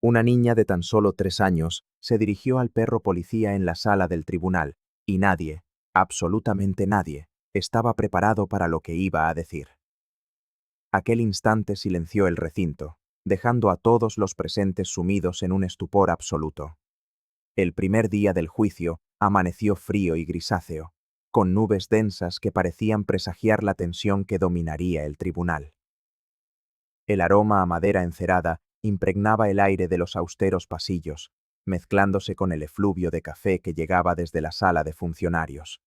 Una niña de tan solo 3 años se dirigió al perro policía en la sala del tribunal, y nadie, absolutamente nadie, estaba preparado para lo que iba a decir. Aquel instante silenció el recinto, dejando a todos los presentes sumidos en un estupor absoluto. El primer día del juicio amaneció frío y grisáceo, con nubes densas que parecían presagiar la tensión que dominaría el tribunal. El aroma a madera encerada impregnaba el aire de los austeros pasillos, mezclándose con el efluvio de café que llegaba desde la sala de funcionarios.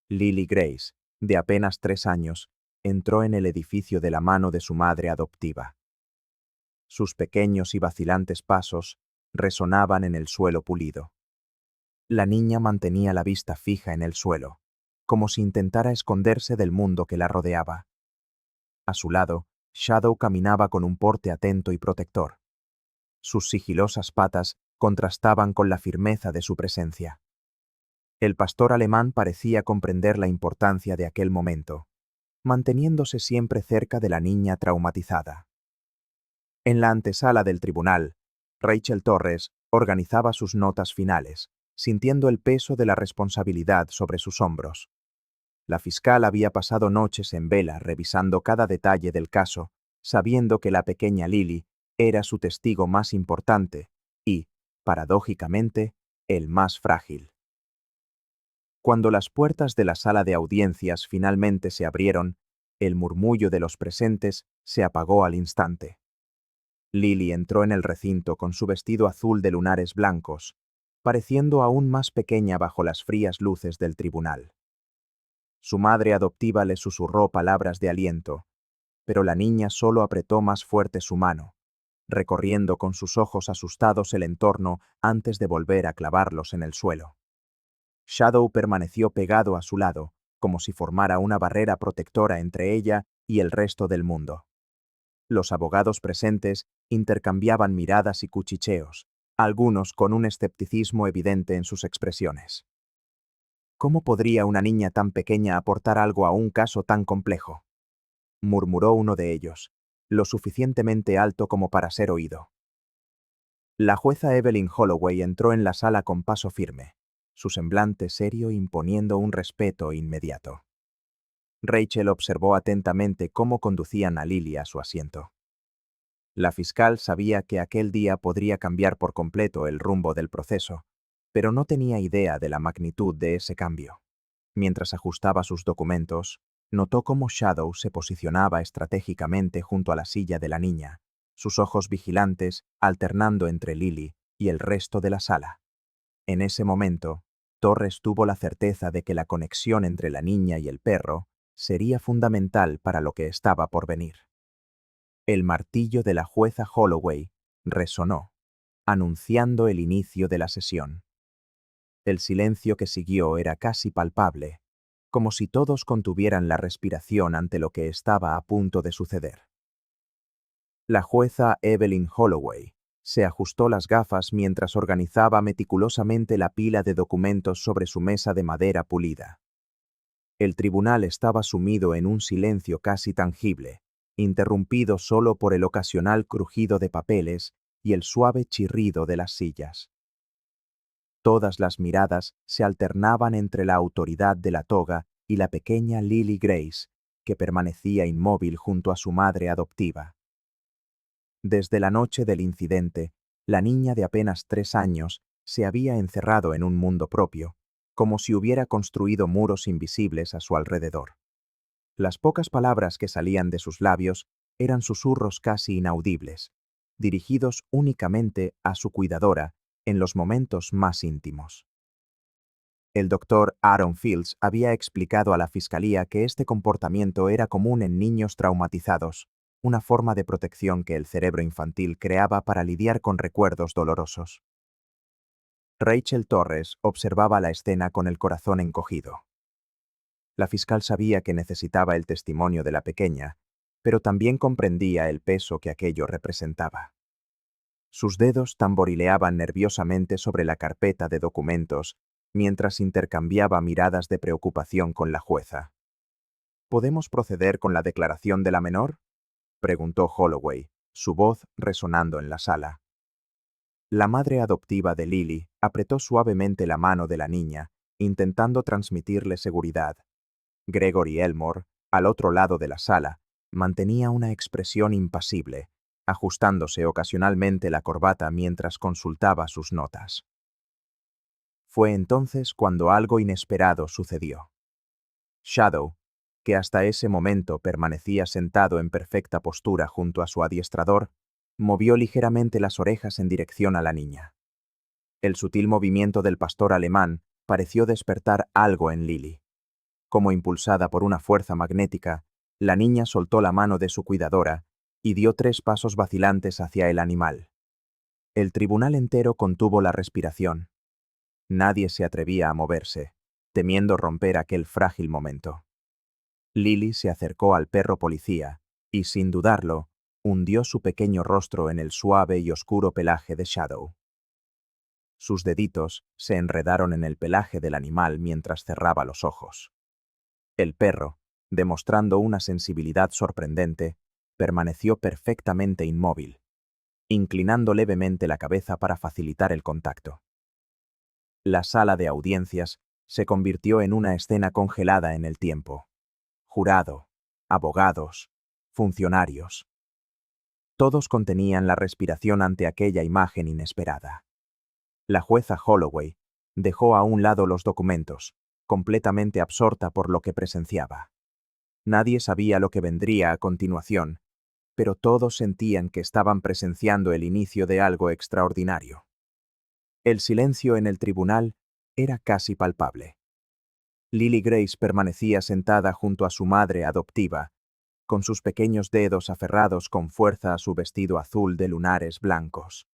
Lily Grace, de apenas 3 años, entró en el edificio de la mano de su madre adoptiva. Sus pequeños y vacilantes pasos resonaban en el suelo pulido. La niña mantenía la vista fija en el suelo, como si intentara esconderse del mundo que la rodeaba. A su lado, Shadow caminaba con un porte atento y protector. Sus sigilosas patas contrastaban con la firmeza de su presencia. El pastor alemán parecía comprender la importancia de aquel momento, manteniéndose siempre cerca de la niña traumatizada. En la antesala del tribunal, Rachel Torres organizaba sus notas finales, sintiendo el peso de la responsabilidad sobre sus hombros. La fiscal había pasado noches en vela revisando cada detalle del caso, sabiendo que la pequeña Lily era su testigo más importante y, paradójicamente, el más frágil. Cuando las puertas de la sala de audiencias finalmente se abrieron, el murmullo de los presentes se apagó al instante. Lily entró en el recinto con su vestido azul de lunares blancos, pareciendo aún más pequeña bajo las frías luces del tribunal. Su madre adoptiva le susurró palabras de aliento, pero la niña solo apretó más fuerte su mano, recorriendo con sus ojos asustados el entorno antes de volver a clavarlos en el suelo. Shadow permaneció pegado a su lado, como si formara una barrera protectora entre ella y el resto del mundo. Los abogados presentes intercambiaban miradas y cuchicheos, algunos con un escepticismo evidente en sus expresiones. ¿Cómo podría una niña tan pequeña aportar algo a un caso tan complejo?, murmuró uno de ellos, lo suficientemente alto como para ser oído. La jueza Evelyn Holloway entró en la sala con paso firme, su semblante serio imponiendo un respeto inmediato. Rachel observó atentamente cómo conducían a Lily a su asiento. La fiscal sabía que aquel día podría cambiar por completo el rumbo del proceso, pero no tenía idea de la magnitud de ese cambio. Mientras ajustaba sus documentos, notó cómo Shadow se posicionaba estratégicamente junto a la silla de la niña, sus ojos vigilantes alternando entre Lily y el resto de la sala. En ese momento, Torres tuvo la certeza de que la conexión entre la niña y el perro sería fundamental para lo que estaba por venir. El martillo de la jueza Holloway resonó, anunciando el inicio de la sesión. El silencio que siguió era casi palpable, como si todos contuvieran la respiración ante lo que estaba a punto de suceder. La jueza Evelyn Holloway se ajustó las gafas mientras organizaba meticulosamente la pila de documentos sobre su mesa de madera pulida. El tribunal estaba sumido en un silencio casi tangible, interrumpido solo por el ocasional crujido de papeles y el suave chirrido de las sillas. Todas las miradas se alternaban entre la autoridad de la toga y la pequeña Lily Grace, que permanecía inmóvil junto a su madre adoptiva. Desde la noche del incidente, la niña de apenas 3 años se había encerrado en un mundo propio, como si hubiera construido muros invisibles a su alrededor. Las pocas palabras que salían de sus labios eran susurros casi inaudibles, dirigidos únicamente a su cuidadora en los momentos más íntimos. El doctor Aaron Fields había explicado a la fiscalía que este comportamiento era común en niños traumatizados, una forma de protección que el cerebro infantil creaba para lidiar con recuerdos dolorosos. Rachel Torres observaba la escena con el corazón encogido. La fiscal sabía que necesitaba el testimonio de la pequeña, pero también comprendía el peso que aquello representaba. Sus dedos tamborileaban nerviosamente sobre la carpeta de documentos mientras intercambiaba miradas de preocupación con la jueza. ¿Podemos proceder con la declaración de la menor?, preguntó Holloway, su voz resonando en la sala. La madre adoptiva de Lily apretó suavemente la mano de la niña, intentando transmitirle seguridad. Gregory Elmore, al otro lado de la sala, mantenía una expresión impasible, ajustándose ocasionalmente la corbata mientras consultaba sus notas. Fue entonces cuando algo inesperado sucedió. Shadow, que hasta ese momento permanecía sentado en perfecta postura junto a su adiestrador, movió ligeramente las orejas en dirección a la niña. El sutil movimiento del pastor alemán pareció despertar algo en Lily. Como impulsada por una fuerza magnética, la niña soltó la mano de su cuidadora y dio 3 pasos vacilantes hacia el animal. El tribunal entero contuvo la respiración. Nadie se atrevía a moverse, temiendo romper aquel frágil momento. Lily se acercó al perro policía y, sin dudarlo, hundió su pequeño rostro en el suave y oscuro pelaje de Shadow. Sus deditos se enredaron en el pelaje del animal mientras cerraba los ojos. El perro, demostrando una sensibilidad sorprendente, permaneció perfectamente inmóvil, inclinando levemente la cabeza para facilitar el contacto. La sala de audiencias se convirtió en una escena congelada en el tiempo. Jurado, abogados, funcionarios. Todos contenían la respiración ante aquella imagen inesperada. La jueza Holloway dejó a un lado los documentos, completamente absorta por lo que presenciaba. Nadie sabía lo que vendría a continuación, pero todos sentían que estaban presenciando el inicio de algo extraordinario. El silencio en el tribunal era casi palpable. Lily Grace permanecía sentada junto a su madre adoptiva, con sus pequeños dedos aferrados con fuerza a su vestido azul de lunares blancos.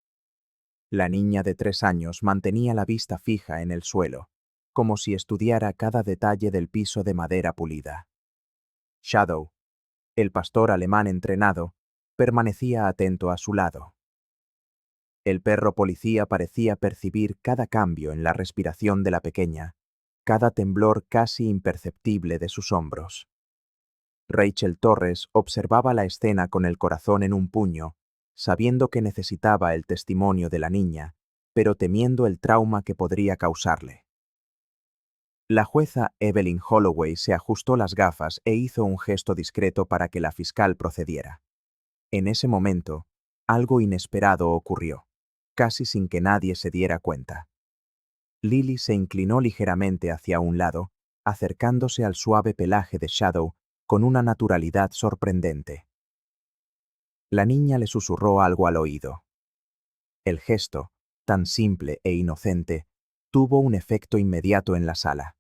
La niña de 3 años mantenía la vista fija en el suelo, como si estudiara cada detalle del piso de madera pulida. Shadow, el pastor alemán entrenado, permanecía atento a su lado. El perro policía parecía percibir cada cambio en la respiración de la pequeña, cada temblor casi imperceptible de sus hombros. Rachel Torres observaba la escena con el corazón en un puño, sabiendo que necesitaba el testimonio de la niña, pero temiendo el trauma que podría causarle. La jueza Evelyn Holloway se ajustó las gafas e hizo un gesto discreto para que la fiscal procediera. En ese momento, algo inesperado ocurrió, casi sin que nadie se diera cuenta. Lily se inclinó ligeramente hacia un lado, acercándose al suave pelaje de Shadow con una naturalidad sorprendente. La niña le susurró algo al oído. El gesto, tan simple e inocente, tuvo un efecto inmediato en la sala.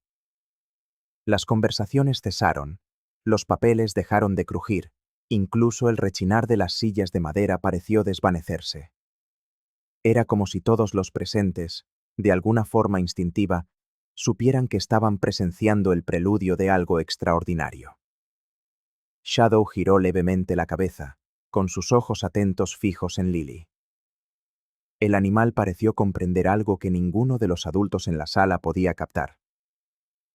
Las conversaciones cesaron, los papeles dejaron de crujir, incluso el rechinar de las sillas de madera pareció desvanecerse. Era como si todos los presentes, de alguna forma instintiva, supieran que estaban presenciando el preludio de algo extraordinario. Shadow giró levemente la cabeza, con sus ojos atentos fijos en Lily. El animal pareció comprender algo que ninguno de los adultos en la sala podía captar.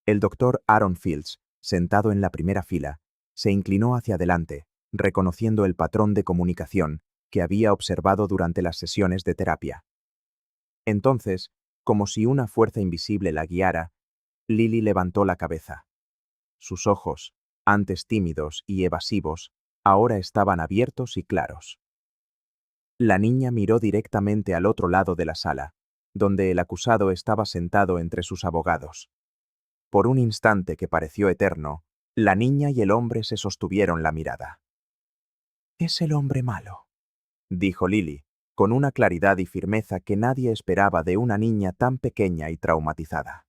El doctor Aaron Fields, sentado en la primera fila, se inclinó hacia adelante, reconociendo el patrón de comunicación que había observado durante las sesiones de terapia. Entonces, como si una fuerza invisible la guiara, Lily levantó la cabeza. Sus ojos, antes tímidos y evasivos, ahora estaban abiertos y claros. La niña miró directamente al otro lado de la sala, donde el acusado estaba sentado entre sus abogados. Por un instante que pareció eterno, la niña y el hombre se sostuvieron la mirada. «Es el hombre malo», dijo Lily, con una claridad y firmeza que nadie esperaba de una niña tan pequeña y traumatizada.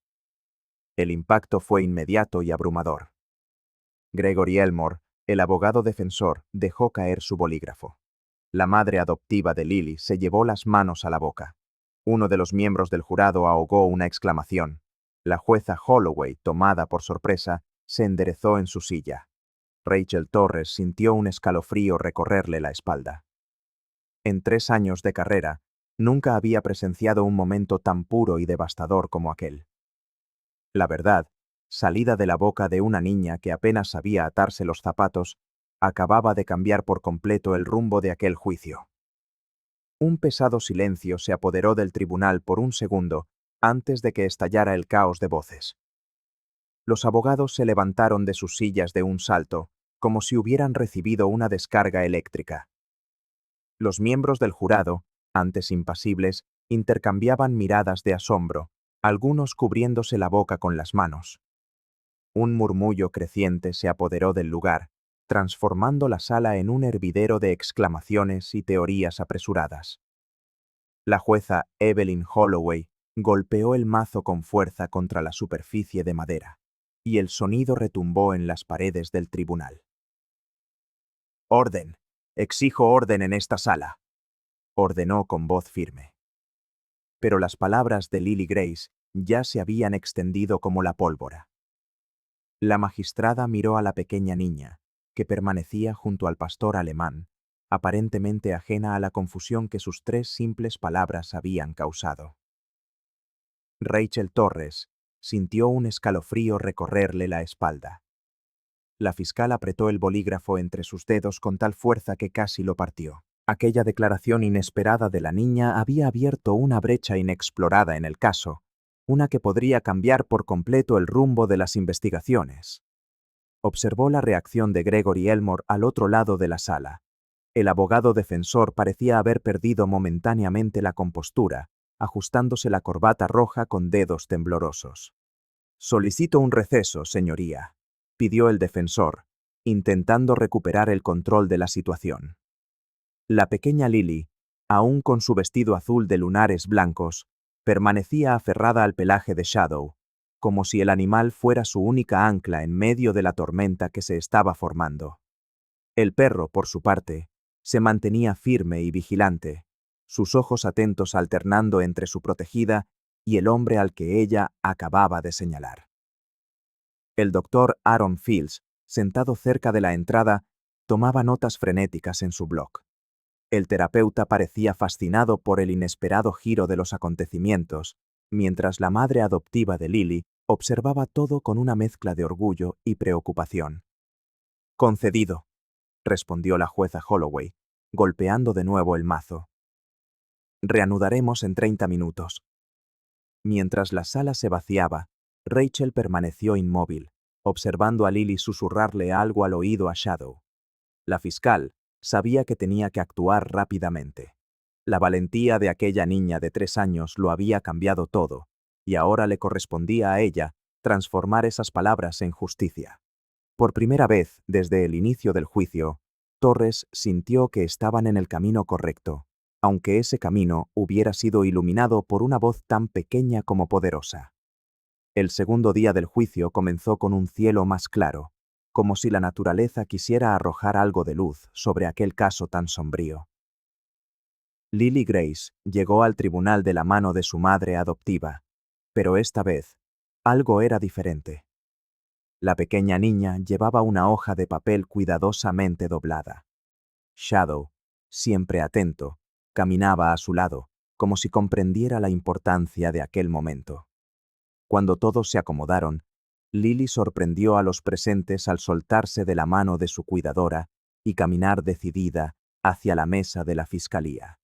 El impacto fue inmediato y abrumador. Gregory Elmore, el abogado defensor, dejó caer su bolígrafo. La madre adoptiva de Lily se llevó las manos a la boca. Uno de los miembros del jurado ahogó una exclamación. La jueza Holloway, tomada por sorpresa, se enderezó en su silla. Rachel Torres sintió un escalofrío recorrerle la espalda. En 3 años de carrera, nunca había presenciado un momento tan puro y devastador como aquel. La verdad, salida de la boca de una niña que apenas sabía atarse los zapatos, acababa de cambiar por completo el rumbo de aquel juicio. Un pesado silencio se apoderó del tribunal por un segundo antes de que estallara el caos de voces. Los abogados se levantaron de sus sillas de un salto, como si hubieran recibido una descarga eléctrica. Los miembros del jurado, antes impasibles, intercambiaban miradas de asombro, algunos cubriéndose la boca con las manos. Un murmullo creciente se apoderó del lugar, transformando la sala en un hervidero de exclamaciones y teorías apresuradas. La jueza Evelyn Holloway golpeó el mazo con fuerza contra la superficie de madera, y el sonido retumbó en las paredes del tribunal. «Orden. Exijo orden en esta sala», ordenó con voz firme. Pero las palabras de Lily Grace ya se habían extendido como la pólvora. La magistrada miró a la pequeña niña, que permanecía junto al pastor alemán, aparentemente ajena a la confusión que sus 3 simples palabras habían causado. Rachel Torres sintió un escalofrío recorrerle la espalda. La fiscal apretó el bolígrafo entre sus dedos con tal fuerza que casi lo partió. Aquella declaración inesperada de la niña había abierto una brecha inexplorada en el caso, una que podría cambiar por completo el rumbo de las investigaciones. Observó la reacción de Gregory Elmore al otro lado de la sala. El abogado defensor parecía haber perdido momentáneamente la compostura, ajustándose la corbata roja con dedos temblorosos. «Solicito un receso, señoría», pidió el defensor, intentando recuperar el control de la situación. La pequeña Lily, aún con su vestido azul de lunares blancos, permanecía aferrada al pelaje de Shadow, como si el animal fuera su única ancla en medio de la tormenta que se estaba formando. El perro, por su parte, se mantenía firme y vigilante, sus ojos atentos alternando entre su protegida y el hombre al que ella acababa de señalar. El doctor Aaron Fields, sentado cerca de la entrada, tomaba notas frenéticas en su blog. El terapeuta parecía fascinado por el inesperado giro de los acontecimientos, mientras la madre adoptiva de Lily observaba todo con una mezcla de orgullo y preocupación. «Concedido», respondió la jueza Holloway, golpeando de nuevo el mazo. «Reanudaremos en 30 minutos». Mientras la sala se vaciaba, Rachel permaneció inmóvil, observando a Lily susurrarle algo al oído a Shadow. La fiscal sabía que tenía que actuar rápidamente. La valentía de aquella niña de 3 años lo había cambiado todo, y ahora le correspondía a ella transformar esas palabras en justicia. Por primera vez desde el inicio del juicio, Torres sintió que estaban en el camino correcto, aunque ese camino hubiera sido iluminado por una voz tan pequeña como poderosa. El segundo día del juicio comenzó con un cielo más claro, como si la naturaleza quisiera arrojar algo de luz sobre aquel caso tan sombrío. Lily Grace llegó al tribunal de la mano de su madre adoptiva, pero esta vez, algo era diferente. La pequeña niña llevaba una hoja de papel cuidadosamente doblada. Shadow, siempre atento, caminaba a su lado, como si comprendiera la importancia de aquel momento. Cuando todos se acomodaron, Lily sorprendió a los presentes al soltarse de la mano de su cuidadora y caminar decidida hacia la mesa de la fiscalía.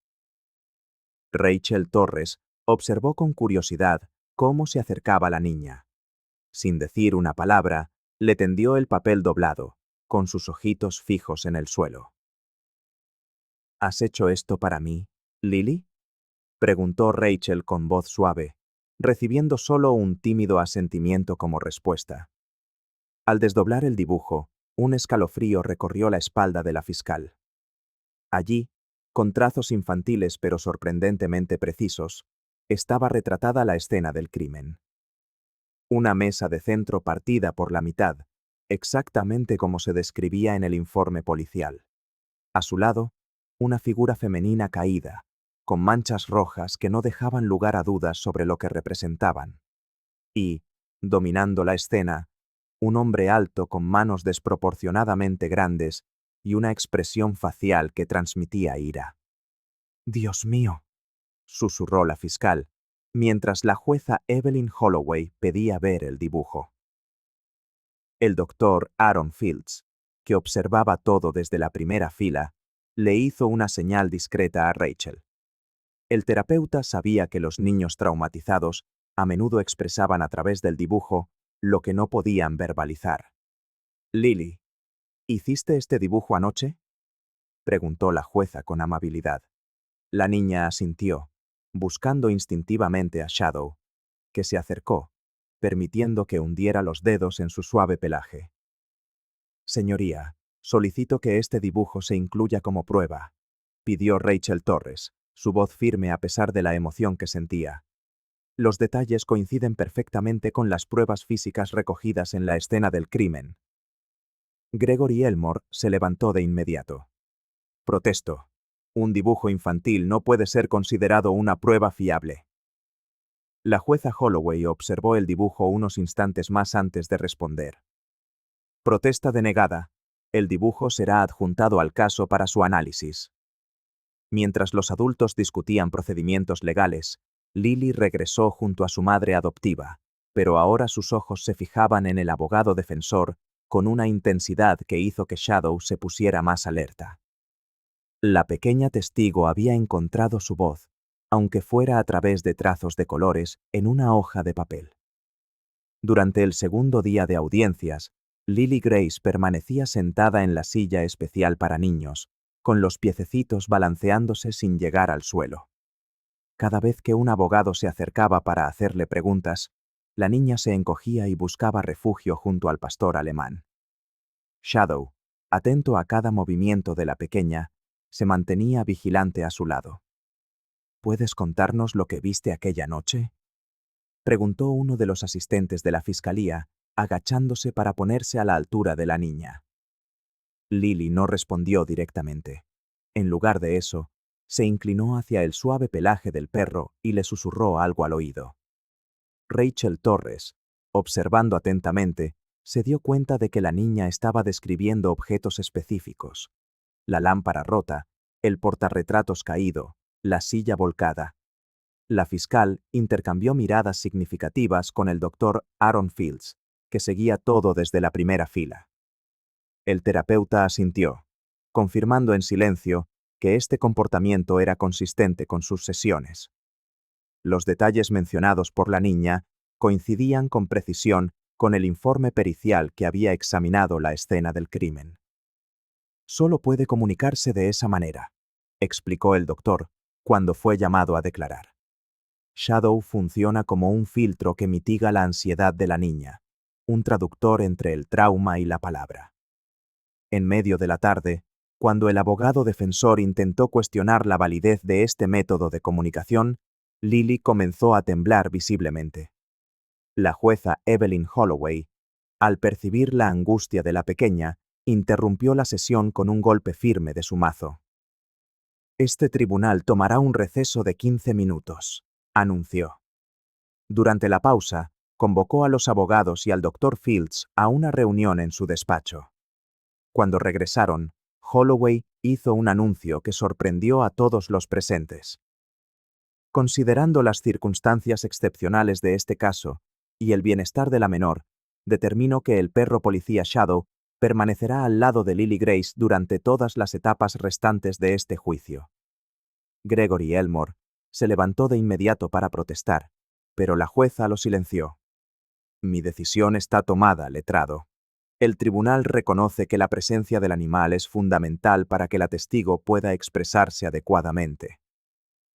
Rachel Torres observó con curiosidad cómo se acercaba la niña. Sin decir una palabra, le tendió el papel doblado, con sus ojitos fijos en el suelo. ¿Has hecho esto para mí, Lily?, preguntó Rachel con voz suave, recibiendo solo un tímido asentimiento como respuesta. Al desdoblar el dibujo, un escalofrío recorrió la espalda de la fiscal. Allí, con trazos infantiles pero sorprendentemente precisos, estaba retratada la escena del crimen. Una mesa de centro partida por la mitad, exactamente como se describía en el informe policial. A su lado, una figura femenina caída, con manchas rojas que no dejaban lugar a dudas sobre lo que representaban. Y, dominando la escena, un hombre alto con manos desproporcionadamente grandes y una expresión facial que transmitía ira. «Dios mío», susurró la fiscal, mientras la jueza Evelyn Holloway pedía ver el dibujo. El doctor Aaron Fields, que observaba todo desde la primera fila, le hizo una señal discreta a Rachel. El terapeuta sabía que los niños traumatizados a menudo expresaban a través del dibujo lo que no podían verbalizar. «Lily, ¿hiciste este dibujo anoche?», preguntó la jueza con amabilidad. La niña asintió, buscando instintivamente a Shadow, que se acercó, permitiendo que hundiera los dedos en su suave pelaje. «Señoría, solicito que este dibujo se incluya como prueba», pidió Rachel Torres, su voz firme a pesar de la emoción que sentía. «Los detalles coinciden perfectamente con las pruebas físicas recogidas en la escena del crimen». Gregory Elmore se levantó de inmediato. «Protesto. Un dibujo infantil no puede ser considerado una prueba fiable». La jueza Holloway observó el dibujo unos instantes más antes de responder. «Protesta denegada. El dibujo será adjuntado al caso para su análisis». Mientras los adultos discutían procedimientos legales, Lily regresó junto a su madre adoptiva, pero ahora sus ojos se fijaban en el abogado defensor con una intensidad que hizo que Shadow se pusiera más alerta. La pequeña testigo había encontrado su voz, aunque fuera a través de trazos de colores en una hoja de papel. Durante el segundo día de audiencias, Lily Grace permanecía sentada en la silla especial para niños, con los piececitos balanceándose sin llegar al suelo. Cada vez que un abogado se acercaba para hacerle preguntas, la niña se encogía y buscaba refugio junto al pastor alemán. Shadow, atento a cada movimiento de la pequeña, se mantenía vigilante a su lado. «¿Puedes contarnos lo que viste aquella noche?», preguntó uno de los asistentes de la fiscalía, agachándose para ponerse a la altura de la niña. Lily no respondió directamente. En lugar de eso, se inclinó hacia el suave pelaje del perro y le susurró algo al oído. Rachel Torres, observando atentamente, se dio cuenta de que la niña estaba describiendo objetos específicos: la lámpara rota, el portarretratos caído, la silla volcada. La fiscal intercambió miradas significativas con el doctor Aaron Fields, que seguía todo desde la primera fila. El terapeuta asintió, confirmando en silencio que este comportamiento era consistente con sus sesiones. Los detalles mencionados por la niña coincidían con precisión con el informe pericial que había examinado la escena del crimen. «Solo puede comunicarse de esa manera», explicó el doctor cuando fue llamado a declarar. «Shadow funciona como un filtro que mitiga la ansiedad de la niña, un traductor entre el trauma y la palabra». En medio de la tarde, cuando el abogado defensor intentó cuestionar la validez de este método de comunicación, Lily comenzó a temblar visiblemente. La jueza Evelyn Holloway, al percibir la angustia de la pequeña, interrumpió la sesión con un golpe firme de su mazo. «Este tribunal tomará un receso de 15 minutos», anunció. Durante la pausa, convocó a los abogados y al Dr. Fields a una reunión en su despacho. Cuando regresaron, Holloway hizo un anuncio que sorprendió a todos los presentes. «Considerando las circunstancias excepcionales de este caso y el bienestar de la menor, determino que el perro policía Shadow permanecerá al lado de Lily Grace durante todas las etapas restantes de este juicio». Gregory Elmore se levantó de inmediato para protestar, pero la jueza lo silenció. «Mi decisión está tomada, letrado. El tribunal reconoce que la presencia del animal es fundamental para que la testigo pueda expresarse adecuadamente».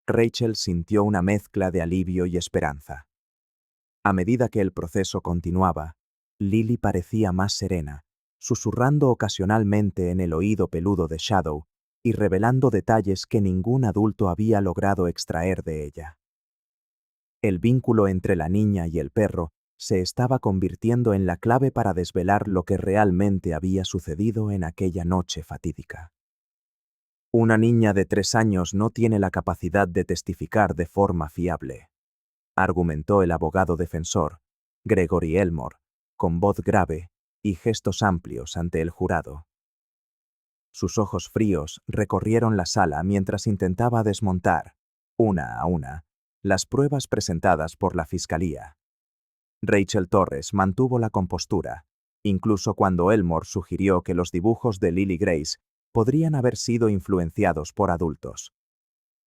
Rachel sintió una mezcla de alivio y esperanza. A medida que el proceso continuaba, Lily parecía más serena, susurrando ocasionalmente en el oído peludo de Shadow y revelando detalles que ningún adulto había logrado extraer de ella. El vínculo entre la niña y el perro se estaba convirtiendo en la clave para desvelar lo que realmente había sucedido en aquella noche fatídica. «Una niña de 3 años no tiene la capacidad de testificar de forma fiable», argumentó el abogado defensor, Gregory Elmore, con voz grave y gestos amplios ante el jurado. Sus ojos fríos recorrieron la sala mientras intentaba desmontar, una a una, las pruebas presentadas por la fiscalía. Rachel Torres mantuvo la compostura, incluso cuando Elmore sugirió que los dibujos de Lily Grace podrían haber sido influenciados por adultos.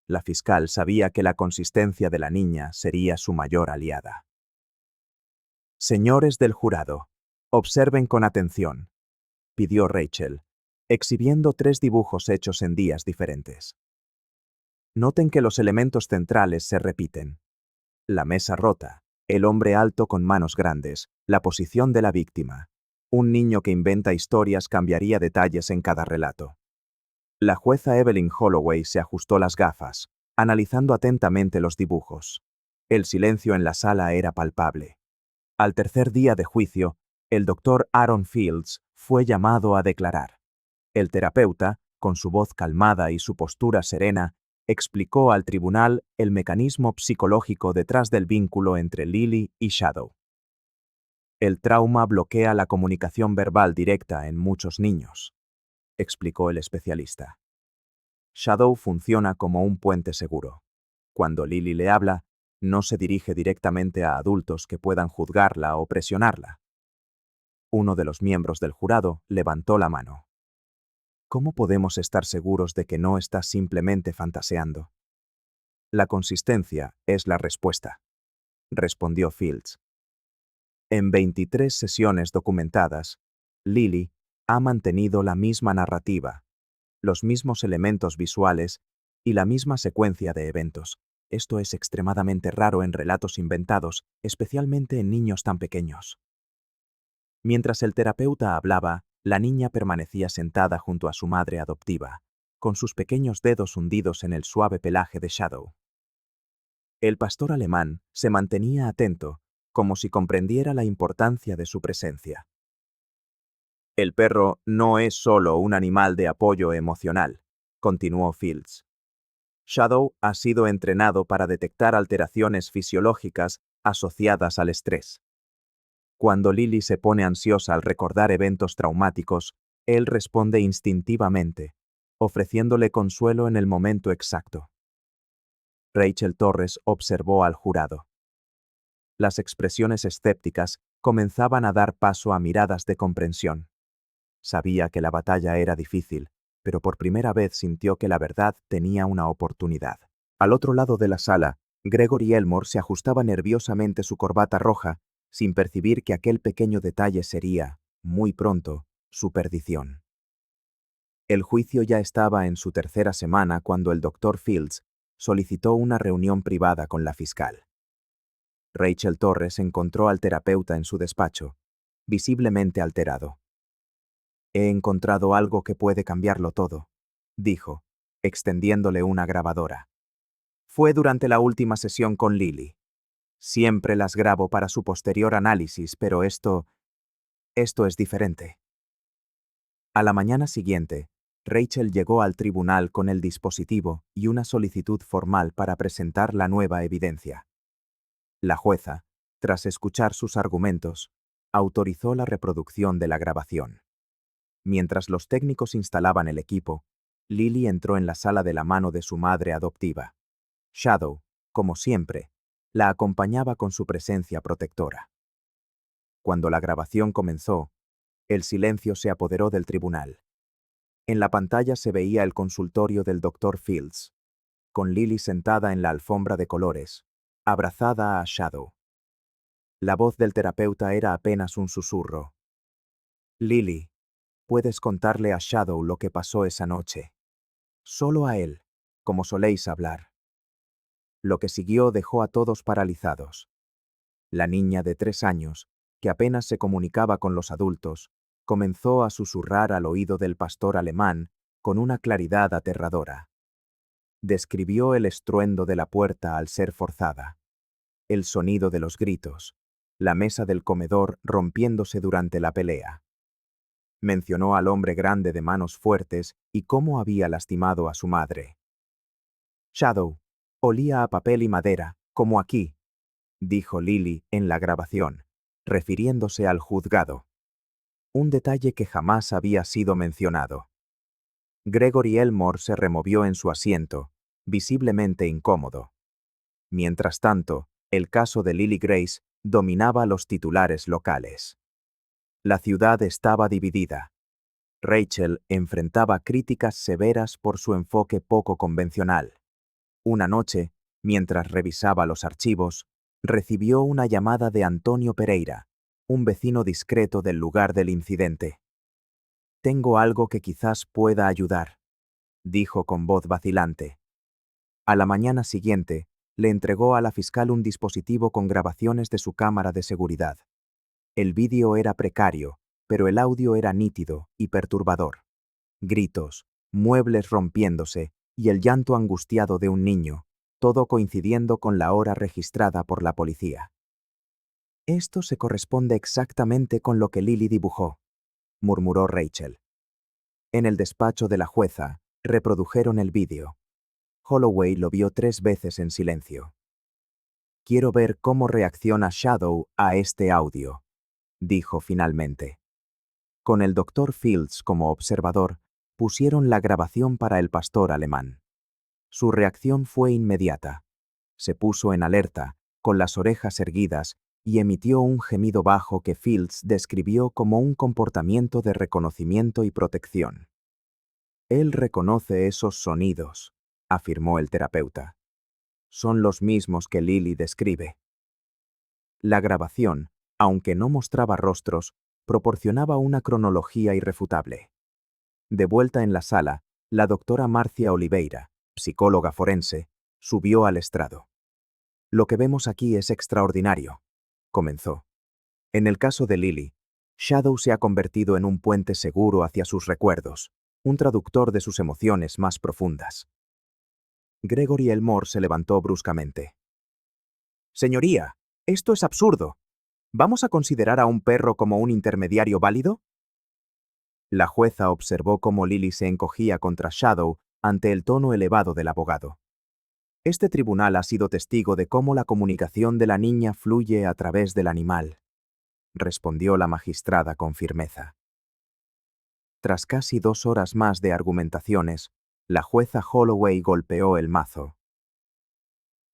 La fiscal sabía que la consistencia de la niña sería su mayor aliada. Señores del jurado, observen con atención, pidió Rachel, exhibiendo 3 dibujos hechos en días diferentes. Noten que los elementos centrales se repiten. La mesa rota, el hombre alto con manos grandes, la posición de la víctima. Un niño que inventa historias cambiaría detalles en cada relato. La jueza Evelyn Holloway se ajustó las gafas, analizando atentamente los dibujos. El silencio en la sala era palpable. Al tercer día de juicio, el doctor Aaron Fields fue llamado a declarar. El terapeuta, con su voz calmada y su postura serena, explicó al tribunal el mecanismo psicológico detrás del vínculo entre Lily y Shadow. El trauma bloquea la comunicación verbal directa en muchos niños, explicó el especialista. Shadow funciona como un puente seguro. Cuando Lily le habla, no se dirige directamente a adultos que puedan juzgarla o presionarla. Uno de los miembros del jurado levantó la mano. ¿Cómo podemos estar seguros de que no está simplemente fantaseando? La consistencia es la respuesta, respondió Fields. En 23 sesiones documentadas, Lily ha mantenido la misma narrativa, los mismos elementos visuales y la misma secuencia de eventos. Esto es extremadamente raro en relatos inventados, especialmente en niños tan pequeños. Mientras el terapeuta hablaba, la niña permanecía sentada junto a su madre adoptiva, con sus pequeños dedos hundidos en el suave pelaje de Shadow. El pastor alemán se mantenía atento, como si comprendiera la importancia de su presencia. El perro no es solo un animal de apoyo emocional, continuó Fields. Shadow ha sido entrenado para detectar alteraciones fisiológicas asociadas al estrés. Cuando Lily se pone ansiosa al recordar eventos traumáticos, él responde instintivamente, ofreciéndole consuelo en el momento exacto. Rachel Torres observó al jurado. Las expresiones escépticas comenzaban a dar paso a miradas de comprensión. Sabía que la batalla era difícil, pero por primera vez sintió que la verdad tenía una oportunidad. Al otro lado de la sala, Gregory Elmore se ajustaba nerviosamente su corbata roja, sin percibir que aquel pequeño detalle sería, muy pronto, su perdición. El juicio ya estaba en su tercera semana cuando el Dr. Fields solicitó una reunión privada con la fiscal. Rachel Torres encontró al terapeuta en su despacho, visiblemente alterado. He encontrado algo que puede cambiarlo todo, dijo, extendiéndole una grabadora. Fue durante la última sesión con Lily. Siempre las grabo para su posterior análisis, pero esto es diferente. A la mañana siguiente, Rachel llegó al tribunal con el dispositivo y una solicitud formal para presentar la nueva evidencia. La jueza, tras escuchar sus argumentos, autorizó la reproducción de la grabación. Mientras los técnicos instalaban el equipo, Lily entró en la sala de la mano de su madre adoptiva. Shadow, como siempre, la acompañaba con su presencia protectora. Cuando la grabación comenzó, el silencio se apoderó del tribunal. En la pantalla se veía el consultorio del Dr. Fields, con Lily sentada en la alfombra de colores, abrazada a Shadow. La voz del terapeuta era apenas un susurro. Lily, puedes contarle a Shadow lo que pasó esa noche. Solo a él, como soléis hablar. Lo que siguió dejó a todos paralizados. La niña de 3 años, que apenas se comunicaba con los adultos, comenzó a susurrar al oído del pastor alemán con una claridad aterradora. Describió el estruendo de la puerta al ser forzada, el sonido de los gritos, la mesa del comedor rompiéndose durante la pelea. Mencionó al hombre grande de manos fuertes y cómo había lastimado a su madre. Shadow olía a papel y madera, como aquí, dijo Lily en la grabación, refiriéndose al juzgado. Un detalle que jamás había sido mencionado. Gregory Elmore se removió en su asiento, visiblemente incómodo. Mientras tanto, el caso de Lily Grace dominaba los titulares locales. La ciudad estaba dividida. Rachel enfrentaba críticas severas por su enfoque poco convencional. Una noche, mientras revisaba los archivos, recibió una llamada de Antonio Pereira, un vecino discreto del lugar del incidente. «Tengo algo que quizás pueda ayudar», dijo con voz vacilante. A la mañana siguiente, le entregó a la fiscal un dispositivo con grabaciones de su cámara de seguridad. El vídeo era precario, pero el audio era nítido y perturbador. Gritos, muebles rompiéndose y el llanto angustiado de un niño, todo coincidiendo con la hora registrada por la policía. «Esto se corresponde exactamente con lo que Lily dibujó», murmuró Rachel. En el despacho de la jueza, reprodujeron el vídeo. Holloway lo vio 3 veces en silencio. «Quiero ver cómo reacciona Shadow a este audio», dijo finalmente. Con el Dr. Fields como observador, pusieron la grabación para el pastor alemán. Su reacción fue inmediata. Se puso en alerta, con las orejas erguidas, y emitió un gemido bajo que Fields describió como un comportamiento de reconocimiento y protección. «Él reconoce esos sonidos», afirmó el terapeuta. «Son los mismos que Lily describe». La grabación, aunque no mostraba rostros, proporcionaba una cronología irrefutable. De vuelta en la sala, la doctora Marcia Oliveira, psicóloga forense, subió al estrado. «Lo que vemos aquí es extraordinario», comenzó. «En el caso de Lily, Shadow se ha convertido en un puente seguro hacia sus recuerdos, un traductor de sus emociones más profundas». Gregory Elmore se levantó bruscamente. «Señoría, esto es absurdo. ¿Vamos a considerar a un perro como un intermediario válido?» La jueza observó cómo Lily se encogía contra Shadow ante el tono elevado del abogado. «Este tribunal ha sido testigo de cómo la comunicación de la niña fluye a través del animal», respondió la magistrada con firmeza. Tras casi 2 horas más de argumentaciones, la jueza Holloway golpeó el mazo.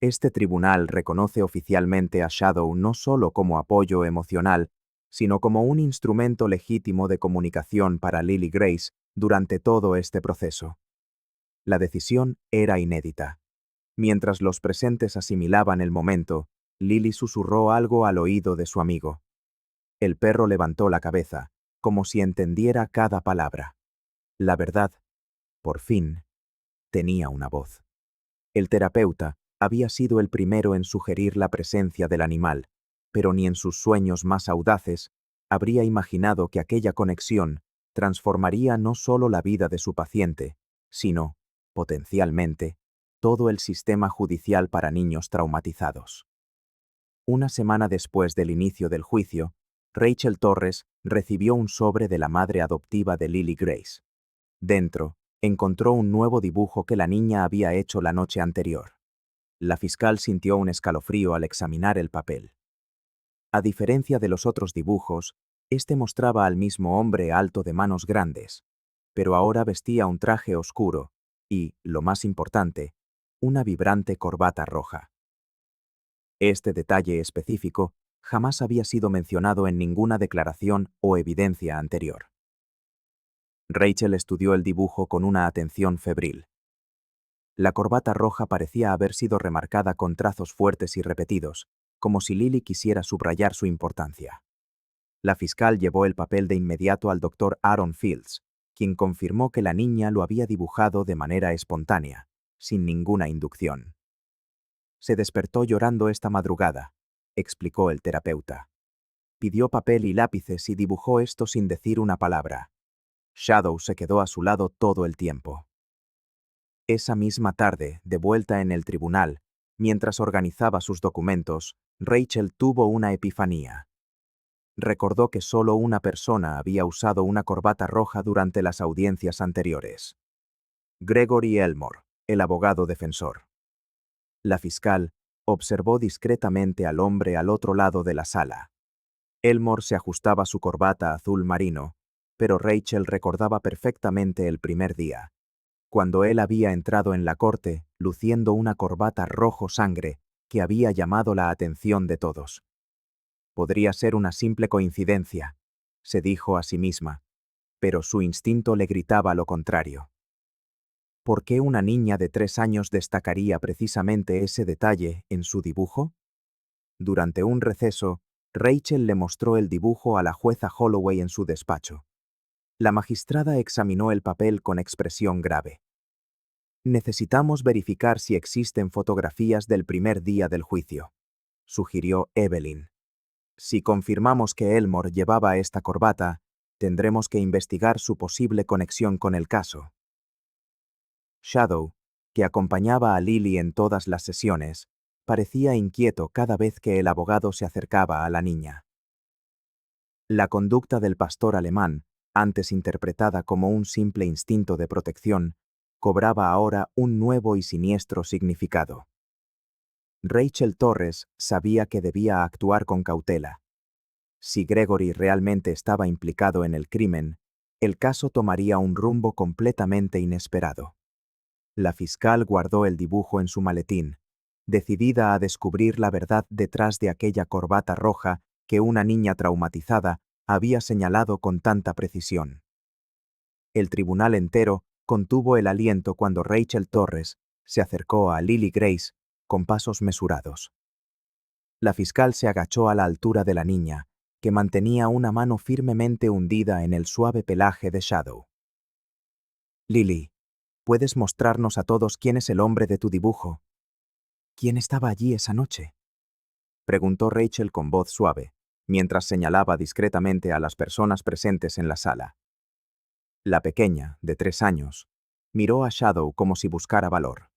«Este tribunal reconoce oficialmente a Shadow no solo como apoyo emocional, sino como un instrumento legítimo de comunicación para Lily Grace durante todo este proceso». La decisión era inédita. Mientras los presentes asimilaban el momento, Lily susurró algo al oído de su amigo. El perro levantó la cabeza, como si entendiera cada palabra. La verdad, por fin, tenía una voz. El terapeuta había sido el primero en sugerir la presencia del animal, pero ni en sus sueños más audaces habría imaginado que aquella conexión transformaría no solo la vida de su paciente, sino, potencialmente, todo el sistema judicial para niños traumatizados. Una semana después del inicio del juicio, Rachel Torres recibió un sobre de la madre adoptiva de Lily Grace. Dentro, encontró un nuevo dibujo que la niña había hecho la noche anterior. La fiscal sintió un escalofrío al examinar el papel. A diferencia de los otros dibujos, este mostraba al mismo hombre alto de manos grandes, pero ahora vestía un traje oscuro y, lo más importante, una vibrante corbata roja. Este detalle específico jamás había sido mencionado en ninguna declaración o evidencia anterior. Rachel estudió el dibujo con una atención febril. La corbata roja parecía haber sido remarcada con trazos fuertes y repetidos, como si Lily quisiera subrayar su importancia. La fiscal llevó el papel de inmediato al Dr. Aaron Fields, quien confirmó que la niña lo había dibujado de manera espontánea, sin ninguna inducción. «Se despertó llorando esta madrugada», explicó el terapeuta. «Pidió papel y lápices y dibujó esto sin decir una palabra. Shadow se quedó a su lado todo el tiempo». Esa misma tarde, de vuelta en el tribunal, mientras organizaba sus documentos, Rachel tuvo una epifanía. Recordó que solo una persona había usado una corbata roja durante las audiencias anteriores. Gregory Elmore, el abogado defensor. La fiscal observó discretamente al hombre al otro lado de la sala. Elmore se ajustaba su corbata azul marino, pero Rachel recordaba perfectamente el primer día, cuando él había entrado en la corte luciendo una corbata rojo sangre que había llamado la atención de todos. Podría ser una simple coincidencia, se dijo a sí misma, pero su instinto le gritaba lo contrario. ¿Por qué una niña de 3 años destacaría precisamente ese detalle en su dibujo? Durante un receso, Rachel le mostró el dibujo a la jueza Holloway en su despacho. La magistrada examinó el papel con expresión grave. Necesitamos verificar si existen fotografías del primer día del juicio, sugirió Evelyn. Si confirmamos que Elmore llevaba esta corbata, tendremos que investigar su posible conexión con el caso. Shadow, que acompañaba a Lily en todas las sesiones, parecía inquieto cada vez que el abogado se acercaba a la niña. La conducta del pastor alemán, antes interpretada como un simple instinto de protección, cobraba ahora un nuevo y siniestro significado. Rachel Torres sabía que debía actuar con cautela. Si Gregory realmente estaba implicado en el crimen, el caso tomaría un rumbo completamente inesperado. La fiscal guardó el dibujo en su maletín, decidida a descubrir la verdad detrás de aquella corbata roja que una niña traumatizada había señalado con tanta precisión. El tribunal entero contuvo el aliento cuando Rachel Torres se acercó a Lily Grace con pasos mesurados. La fiscal se agachó a la altura de la niña, que mantenía una mano firmemente hundida en el suave pelaje de Shadow. Lily, ¿puedes mostrarnos a todos quién es el hombre de tu dibujo? ¿Quién estaba allí esa noche? Preguntó Rachel con voz suave, mientras señalaba discretamente a las personas presentes en la sala. La pequeña, de 3 años, miró a Shadow como si buscara valor.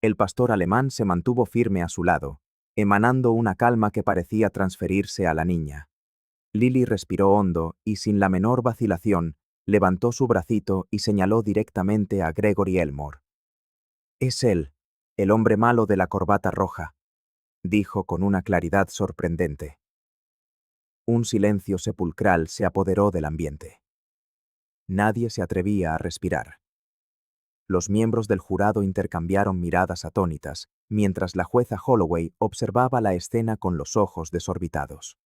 El pastor alemán se mantuvo firme a su lado, emanando una calma que parecía transferirse a la niña. Lily respiró hondo y, sin la menor vacilación, levantó su bracito y señaló directamente a Gregory Elmore. «Es él, el hombre malo de la corbata roja», dijo con una claridad sorprendente. Un silencio sepulcral se apoderó del ambiente. Nadie se atrevía a respirar. Los miembros del jurado intercambiaron miradas atónitas, mientras la jueza Holloway observaba la escena con los ojos desorbitados.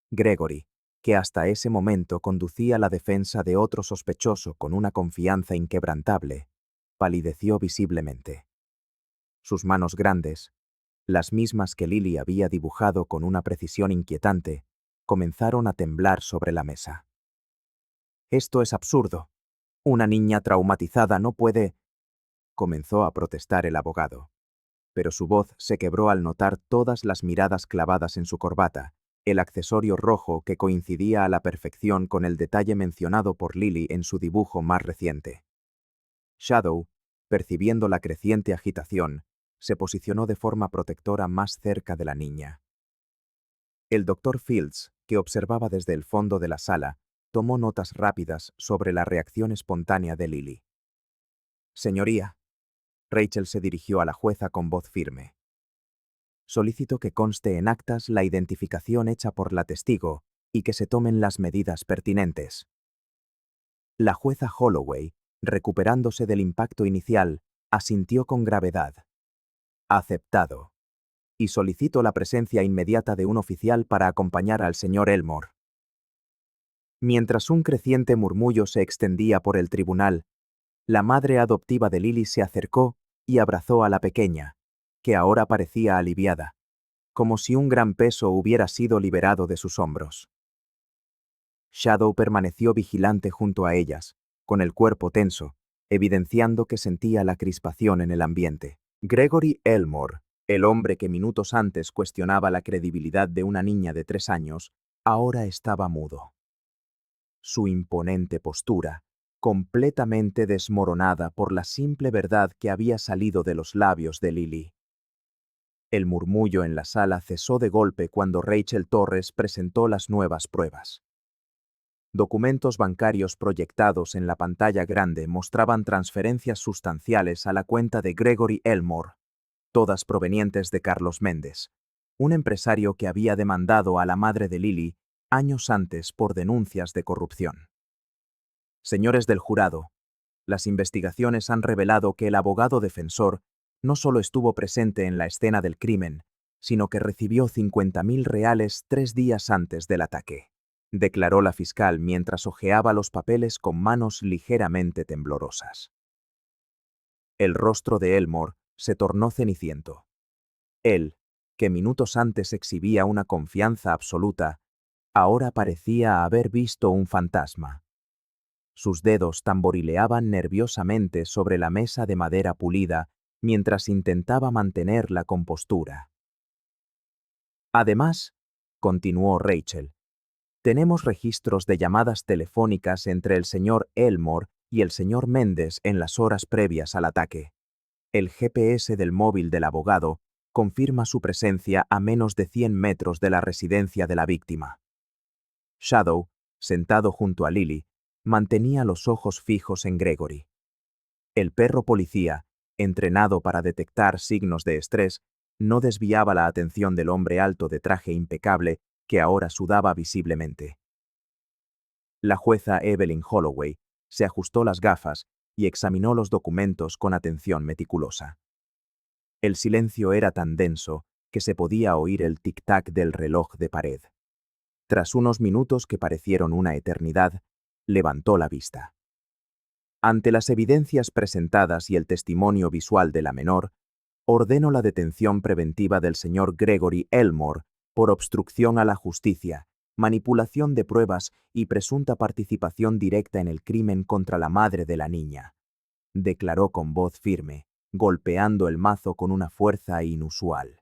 Gregory, que hasta ese momento conducía la defensa de otro sospechoso con una confianza inquebrantable, palideció visiblemente. Sus manos grandes, las mismas que Lily había dibujado con una precisión inquietante, comenzaron a temblar sobre la mesa. «Esto es absurdo. Una niña traumatizada no puede», comenzó a protestar el abogado. Pero su voz se quebró al notar todas las miradas clavadas en su corbata, el accesorio rojo que coincidía a la perfección con el detalle mencionado por Lily en su dibujo más reciente. Shadow, percibiendo la creciente agitación, se posicionó de forma protectora más cerca de la niña. El doctor Fields, que observaba desde el fondo de la sala, tomó notas rápidas sobre la reacción espontánea de Lily. «Señoría», Rachel se dirigió a la jueza con voz firme. «Solicito que conste en actas la identificación hecha por la testigo y que se tomen las medidas pertinentes». La jueza Holloway, recuperándose del impacto inicial, asintió con gravedad. «Aceptado. Y solicito la presencia inmediata de un oficial para acompañar al señor Elmore». Mientras un creciente murmullo se extendía por el tribunal, la madre adoptiva de Lily se acercó y abrazó a la pequeña, que ahora parecía aliviada, como si un gran peso hubiera sido liberado de sus hombros. Shadow permaneció vigilante junto a ellas, con el cuerpo tenso, evidenciando que sentía la crispación en el ambiente. Gregory Elmore, el hombre que minutos antes cuestionaba la credibilidad de una niña de 3 años, ahora estaba mudo. Su imponente postura, completamente desmoronada por la simple verdad que había salido de los labios de Lily. El murmullo en la sala cesó de golpe cuando Rachel Torres presentó las nuevas pruebas. Documentos bancarios proyectados en la pantalla grande mostraban transferencias sustanciales a la cuenta de Gregory Elmore, todas provenientes de Carlos Méndez, un empresario que había demandado a la madre de Lily años antes por denuncias de corrupción. Señores del jurado, las investigaciones han revelado que el abogado defensor no solo estuvo presente en la escena del crimen, sino que recibió 50.000 reales 3 días antes del ataque, declaró la fiscal mientras hojeaba los papeles con manos ligeramente temblorosas. El rostro de Elmore se tornó ceniciento. Él, que minutos antes exhibía una confianza absoluta, ahora parecía haber visto un fantasma. Sus dedos tamborileaban nerviosamente sobre la mesa de madera pulida mientras intentaba mantener la compostura. Además, continuó Rachel, tenemos registros de llamadas telefónicas entre el señor Elmore y el señor Mendes en las horas previas al ataque. El GPS del móvil del abogado confirma su presencia a menos de 100 metros de la residencia de la víctima. Shadow, sentado junto a Lily, mantenía los ojos fijos en Gregory. El perro policía, entrenado para detectar signos de estrés, no desviaba la atención del hombre alto de traje impecable que ahora sudaba visiblemente. La jueza Evelyn Holloway se ajustó las gafas y examinó los documentos con atención meticulosa. El silencio era tan denso que se podía oír el tic-tac del reloj de pared. Tras unos minutos que parecieron una eternidad, levantó la vista. Ante las evidencias presentadas y el testimonio visual de la menor, ordeno la detención preventiva del señor Gregory Elmore por obstrucción a la justicia, manipulación de pruebas y presunta participación directa en el crimen contra la madre de la niña, declaró con voz firme, golpeando el mazo con una fuerza inusual.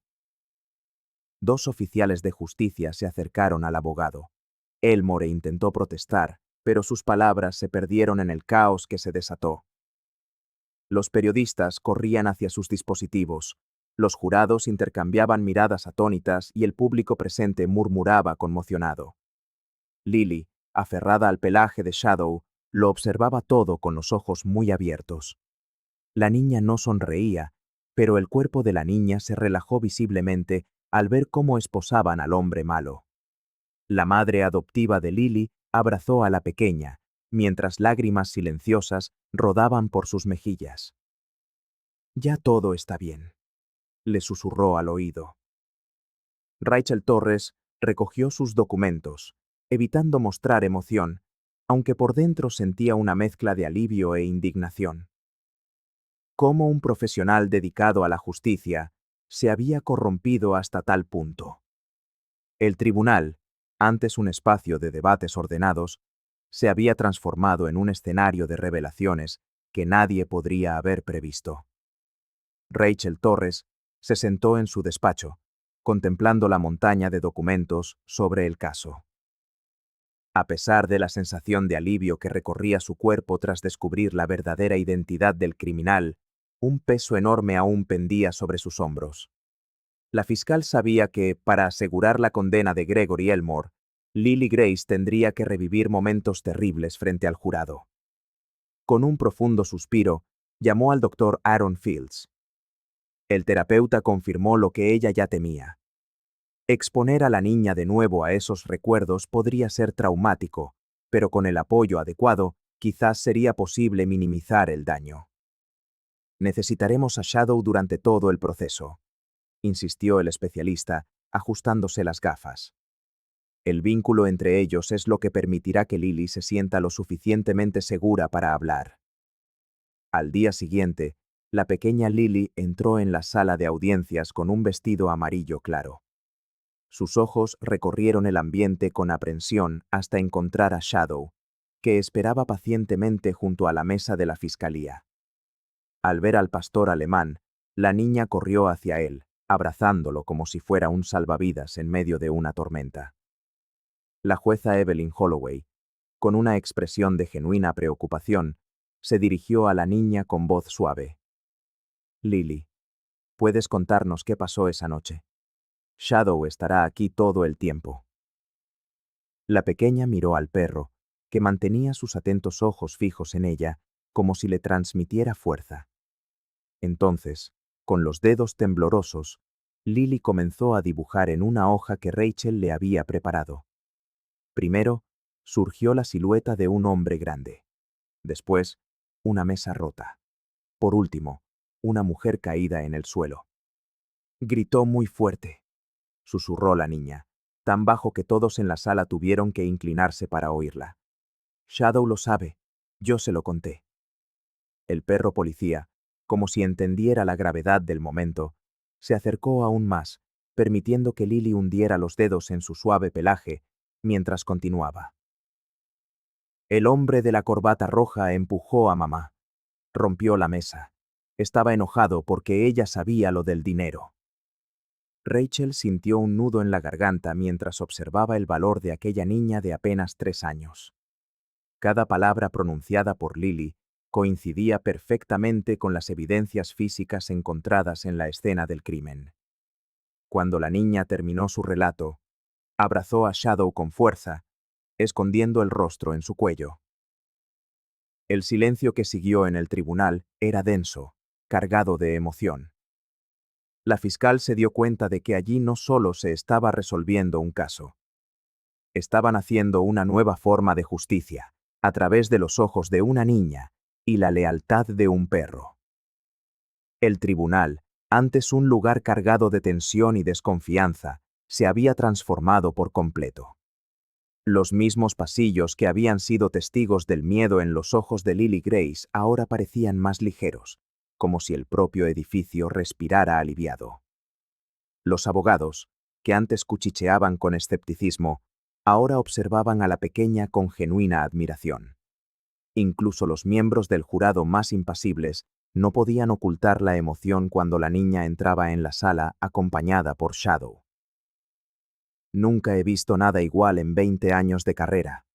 Dos oficiales de justicia se acercaron al abogado. Elmore intentó protestar, pero sus palabras se perdieron en el caos que se desató. Los periodistas corrían hacia sus dispositivos, los jurados intercambiaban miradas atónitas y el público presente murmuraba conmocionado. Lily, aferrada al pelaje de Shadow, lo observaba todo con los ojos muy abiertos. La niña no sonreía, pero el cuerpo de la niña se relajó visiblemente al ver cómo esposaban al hombre malo. La madre adoptiva de Lily abrazó a la pequeña, mientras lágrimas silenciosas rodaban por sus mejillas. «Ya todo está bien», le susurró al oído. Rachel Torres recogió sus documentos, evitando mostrar emoción, aunque por dentro sentía una mezcla de alivio e indignación. ¿Cómo un profesional dedicado a la justicia se había corrompido hasta tal punto? El tribunal, antes un espacio de debates ordenados, se había transformado en un escenario de revelaciones que nadie podría haber previsto. Rachel Torres se sentó en su despacho, contemplando la montaña de documentos sobre el caso. A pesar de la sensación de alivio que recorría su cuerpo tras descubrir la verdadera identidad del criminal, un peso enorme aún pendía sobre sus hombros. La fiscal sabía que, para asegurar la condena de Gregory Elmore, Lily Grace tendría que revivir momentos terribles frente al jurado. Con un profundo suspiro, llamó al doctor Aaron Fields. El terapeuta confirmó lo que ella ya temía. Exponer a la niña de nuevo a esos recuerdos podría ser traumático, pero con el apoyo adecuado, quizás sería posible minimizar el daño. Necesitaremos a Shadow durante todo el proceso, insistió el especialista, ajustándose las gafas. El vínculo entre ellos es lo que permitirá que Lily se sienta lo suficientemente segura para hablar. Al día siguiente, la pequeña Lily entró en la sala de audiencias con un vestido amarillo claro. Sus ojos recorrieron el ambiente con aprensión hasta encontrar a Shadow, que esperaba pacientemente junto a la mesa de la fiscalía. Al ver al pastor alemán, la niña corrió hacia él, abrazándolo como si fuera un salvavidas en medio de una tormenta. La jueza Evelyn Holloway, con una expresión de genuina preocupación, se dirigió a la niña con voz suave. «Lily, ¿puedes contarnos qué pasó esa noche? Shadow estará aquí todo el tiempo». La pequeña miró al perro, que mantenía sus atentos ojos fijos en ella, como si le transmitiera fuerza. Entonces, con los dedos temblorosos, Lily comenzó a dibujar en una hoja que Rachel le había preparado. Primero, surgió la silueta de un hombre grande. Después, una mesa rota. Por último, una mujer caída en el suelo. Gritó muy fuerte, susurró la niña, tan bajo que todos en la sala tuvieron que inclinarse para oírla. Shadow lo sabe, yo se lo conté. El perro policía, Como si entendiera la gravedad del momento, se acercó aún más, permitiendo que Lily hundiera los dedos en su suave pelaje, mientras continuaba. El hombre de la corbata roja empujó a mamá. Rompió la mesa. Estaba enojado porque ella sabía lo del dinero. Rachel sintió un nudo en la garganta mientras observaba el valor de aquella niña de apenas 3 años. Cada palabra pronunciada por Lily coincidía perfectamente con las evidencias físicas encontradas en la escena del crimen. Cuando la niña terminó su relato, abrazó a Shadow con fuerza, escondiendo el rostro en su cuello. El silencio que siguió en el tribunal era denso, cargado de emoción. La fiscal se dio cuenta de que allí no solo se estaba resolviendo un caso. Estaban haciendo una nueva forma de justicia, a través de los ojos de una niña y la lealtad de un perro. El tribunal, antes un lugar cargado de tensión y desconfianza, se había transformado por completo. Los mismos pasillos que habían sido testigos del miedo en los ojos de Lily Grace ahora parecían más ligeros, como si el propio edificio respirara aliviado. Los abogados, que antes cuchicheaban con escepticismo, ahora observaban a la pequeña con genuina admiración. Incluso los miembros del jurado más impasibles no podían ocultar la emoción cuando la niña entraba en la sala acompañada por Shadow. Nunca he visto nada igual en 20 años de carrera,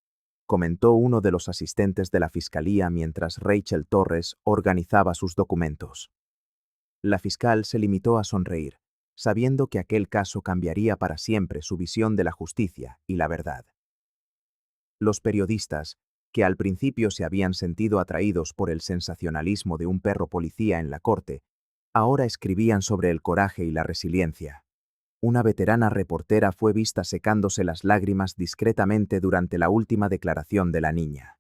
comentó uno de los asistentes de la fiscalía mientras Rachel Torres organizaba sus documentos. La fiscal se limitó a sonreír, sabiendo que aquel caso cambiaría para siempre su visión de la justicia y la verdad. Los periodistas, que al principio se habían sentido atraídos por el sensacionalismo de un perro policía en la corte, ahora escribían sobre el coraje y la resiliencia. Una veterana reportera fue vista secándose las lágrimas discretamente durante la última declaración de la niña.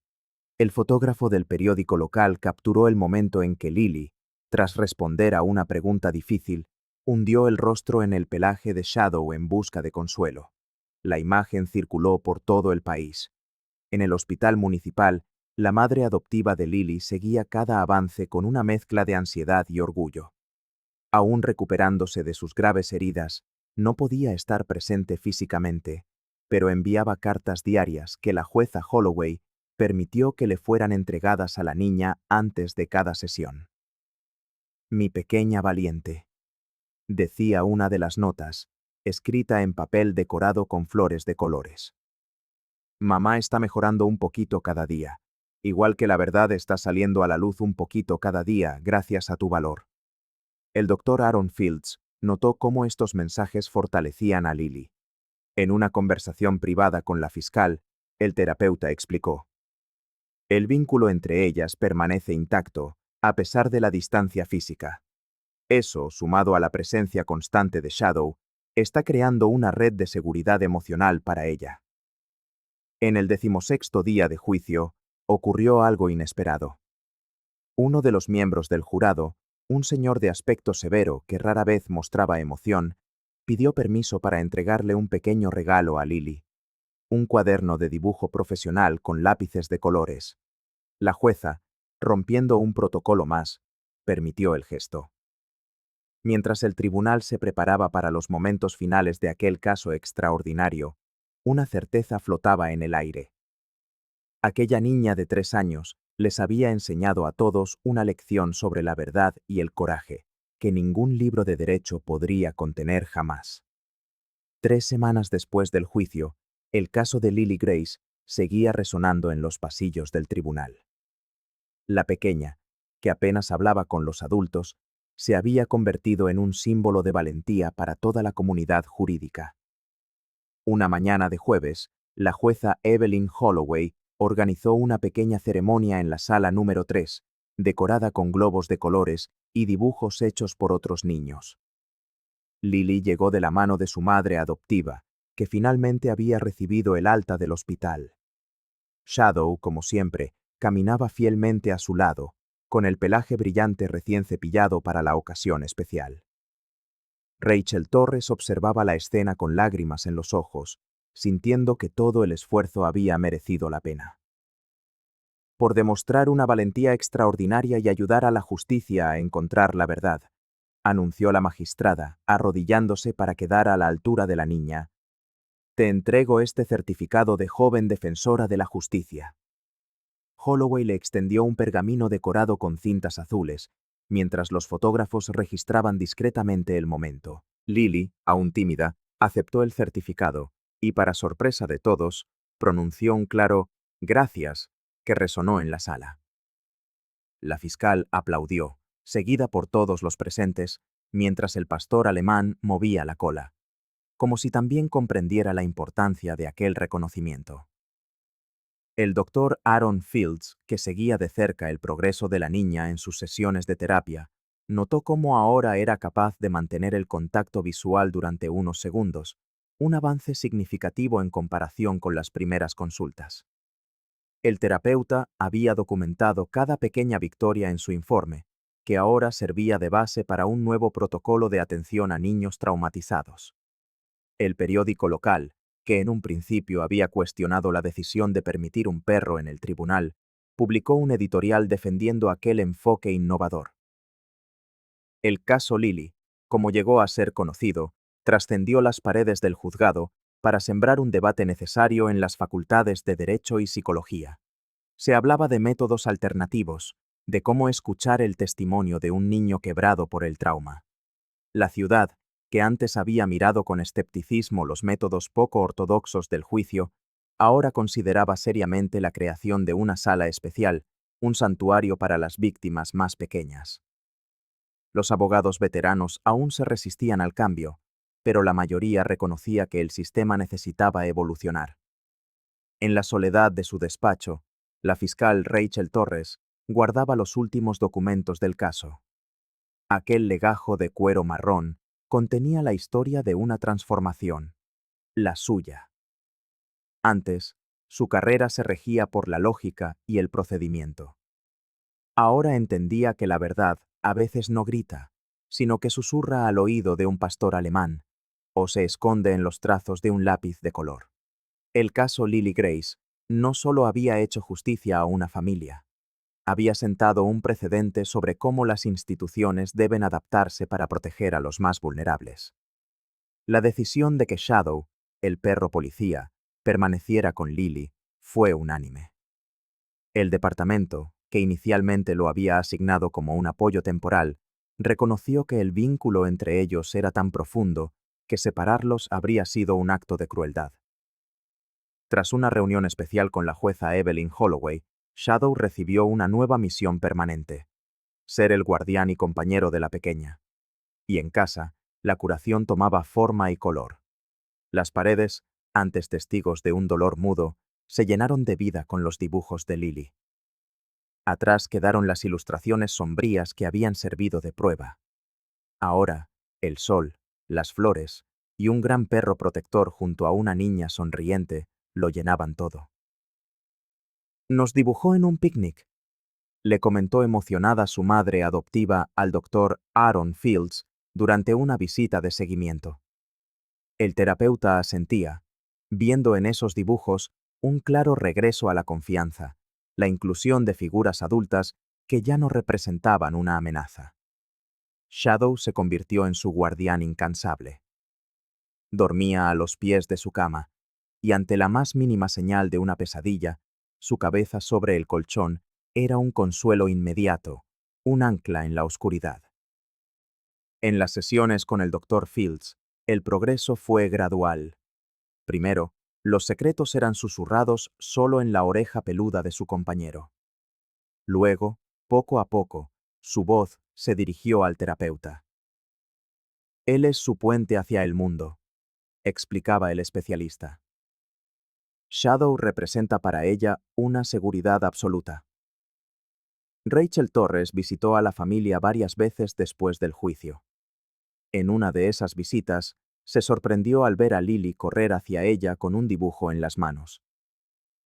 El fotógrafo del periódico local capturó el momento en que Lily, tras responder a una pregunta difícil, hundió el rostro en el pelaje de Shadow en busca de consuelo. La imagen circuló por todo el país. En el hospital municipal, la madre adoptiva de Lily seguía cada avance con una mezcla de ansiedad y orgullo. Aún recuperándose de sus graves heridas, no podía estar presente físicamente, pero enviaba cartas diarias que la jueza Holloway permitió que le fueran entregadas a la niña antes de cada sesión. Mi pequeña valiente, decía una de las notas, escrita en papel decorado con flores de colores. Mamá está mejorando un poquito cada día, igual que la verdad está saliendo a la luz un poquito cada día gracias a tu valor. El doctor Aaron Fields notó cómo estos mensajes fortalecían a Lily. En una conversación privada con la fiscal, el terapeuta explicó: el vínculo entre ellas permanece intacto, a pesar de la distancia física. Eso, sumado a la presencia constante de Shadow, está creando una red de seguridad emocional para ella. En el 16º día de juicio, ocurrió algo inesperado. Uno de los miembros del jurado, un señor de aspecto severo que rara vez mostraba emoción, pidió permiso para entregarle un pequeño regalo a Lily. Un cuaderno de dibujo profesional con lápices de colores. La jueza, rompiendo un protocolo más, permitió el gesto. Mientras el tribunal se preparaba para los momentos finales de aquel caso extraordinario, una certeza flotaba en el aire. Aquella niña de 3 años les había enseñado a todos una lección sobre la verdad y el coraje, que ningún libro de derecho podría contener jamás. 3 semanas después del juicio, el caso de Lily Grace seguía resonando en los pasillos del tribunal. La pequeña, que apenas hablaba con los adultos, se había convertido en un símbolo de valentía para toda la comunidad jurídica. Una mañana de jueves, la jueza Evelyn Holloway organizó una pequeña ceremonia en la sala número 3, decorada con globos de colores y dibujos hechos por otros niños. Lily llegó de la mano de su madre adoptiva, que finalmente había recibido el alta del hospital. Shadow, como siempre, caminaba fielmente a su lado, con el pelaje brillante recién cepillado para la ocasión especial. Rachel Torres observaba la escena con lágrimas en los ojos, sintiendo que todo el esfuerzo había merecido la pena. por demostrar una valentía extraordinaria y ayudar a la justicia a encontrar la verdad, anunció la magistrada, arrodillándose para quedar a la altura de la niña. Te entrego este certificado de joven defensora de la justicia. Holloway le extendió un pergamino decorado con cintas azules, mientras los fotógrafos registraban discretamente el momento. Lily, aún tímida, aceptó el certificado y, para sorpresa de todos, pronunció un claro «gracias» que resonó en la sala. La fiscal aplaudió, seguida por todos los presentes, mientras el pastor alemán movía la cola, como si también comprendiera la importancia de aquel reconocimiento. El doctor Aaron Fields, que seguía de cerca el progreso de la niña en sus sesiones de terapia, notó cómo ahora era capaz de mantener el contacto visual durante unos segundos, un avance significativo en comparación con las primeras consultas. El terapeuta había documentado cada pequeña victoria en su informe, que ahora servía de base para un nuevo protocolo de atención a niños traumatizados. El periódico local, que en un principio había cuestionado la decisión de permitir un perro en el tribunal, publicó un editorial defendiendo aquel enfoque innovador. El caso Lily, como llegó a ser conocido, trascendió las paredes del juzgado para sembrar un debate necesario en las facultades de Derecho y Psicología. Se hablaba de métodos alternativos, de cómo escuchar el testimonio de un niño quebrado por el trauma. La ciudad, que antes había mirado con escepticismo los métodos poco ortodoxos del juicio, ahora consideraba seriamente la creación de una sala especial, un santuario para las víctimas más pequeñas. Los abogados veteranos aún se resistían al cambio, pero la mayoría reconocía que el sistema necesitaba evolucionar. En la soledad de su despacho, la fiscal Rachel Torres guardaba los últimos documentos del caso. Aquel legajo de cuero marrón contenía la historia de una transformación, la suya. Antes, su carrera se regía por la lógica y el procedimiento. Ahora entendía que la verdad a veces no grita, sino que susurra al oído de un pastor alemán, o se esconde en los trazos de un lápiz de color. El caso Lily Grace no solo había hecho justicia a una familia, había sentado un precedente sobre cómo las instituciones deben adaptarse para proteger a los más vulnerables. La decisión de que Shadow, el perro policía, permaneciera con Lily fue unánime. El departamento, que inicialmente lo había asignado como un apoyo temporal, reconoció que el vínculo entre ellos era tan profundo que separarlos habría sido un acto de crueldad. Tras una reunión especial con la jueza Evelyn Holloway, Shadow recibió una nueva misión permanente: ser el guardián y compañero de la pequeña. Y en casa, la curación tomaba forma y color. Las paredes, antes testigos de un dolor mudo, se llenaron de vida con los dibujos de Lily. Atrás quedaron las ilustraciones sombrías que habían servido de prueba. Ahora, el sol, las flores y un gran perro protector junto a una niña sonriente lo llenaban todo. Nos dibujó en un picnic, le comentó emocionada su madre adoptiva al doctor Aaron Fields durante una visita de seguimiento. El terapeuta asentía, viendo en esos dibujos un claro regreso a la confianza, la inclusión de figuras adultas que ya no representaban una amenaza. Shadow se convirtió en su guardián incansable. Dormía a los pies de su cama, y ante la más mínima señal de una pesadilla, su cabeza sobre el colchón era un consuelo inmediato, un ancla en la oscuridad. En las sesiones con el Dr. Fields, el progreso fue gradual. Primero, los secretos eran susurrados solo en la oreja peluda de su compañero. Luego, poco a poco, su voz se dirigió al terapeuta. Él es su puente hacia el mundo, explicaba el especialista. Shadow representa para ella una seguridad absoluta. Rachel Torres visitó a la familia varias veces después del juicio. En una de esas visitas, se sorprendió al ver a Lily correr hacia ella con un dibujo en las manos.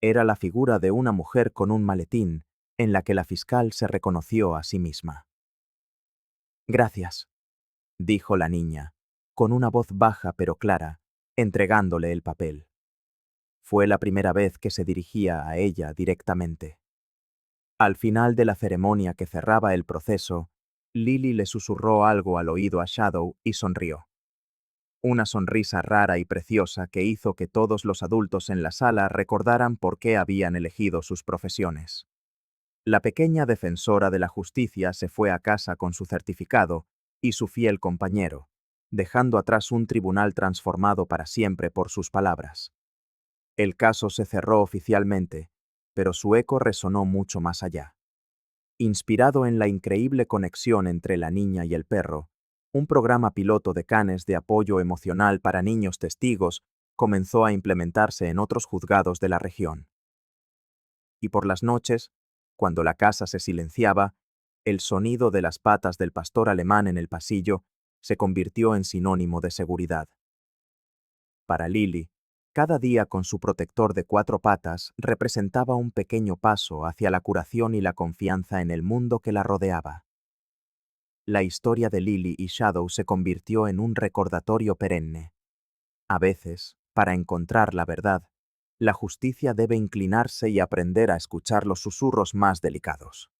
Era la figura de una mujer con un maletín, en la que la fiscal se reconoció a sí misma. «Gracias», dijo la niña, con una voz baja pero clara, entregándole el papel. Fue la primera vez que se dirigía a ella directamente. Al final de la ceremonia que cerraba el proceso, Lily le susurró algo al oído a Shadow y sonrió. Una sonrisa rara y preciosa que hizo que todos los adultos en la sala recordaran por qué habían elegido sus profesiones. La pequeña defensora de la justicia se fue a casa con su certificado y su fiel compañero, dejando atrás un tribunal transformado para siempre por sus palabras. El caso se cerró oficialmente, pero su eco resonó mucho más allá. Inspirado en la increíble conexión entre la niña y el perro, un programa piloto de canes de apoyo emocional para niños testigos comenzó a implementarse en otros juzgados de la región. Y por las noches, cuando la casa se silenciaba, el sonido de las patas del pastor alemán en el pasillo se convirtió en sinónimo de seguridad. Para Lily, cada día con su protector de 4 patas representaba un pequeño paso hacia la curación y la confianza en el mundo que la rodeaba. La historia de Lily y Shadow se convirtió en un recordatorio perenne. A veces, para encontrar la verdad, la justicia debe inclinarse y aprender a escuchar los susurros más delicados.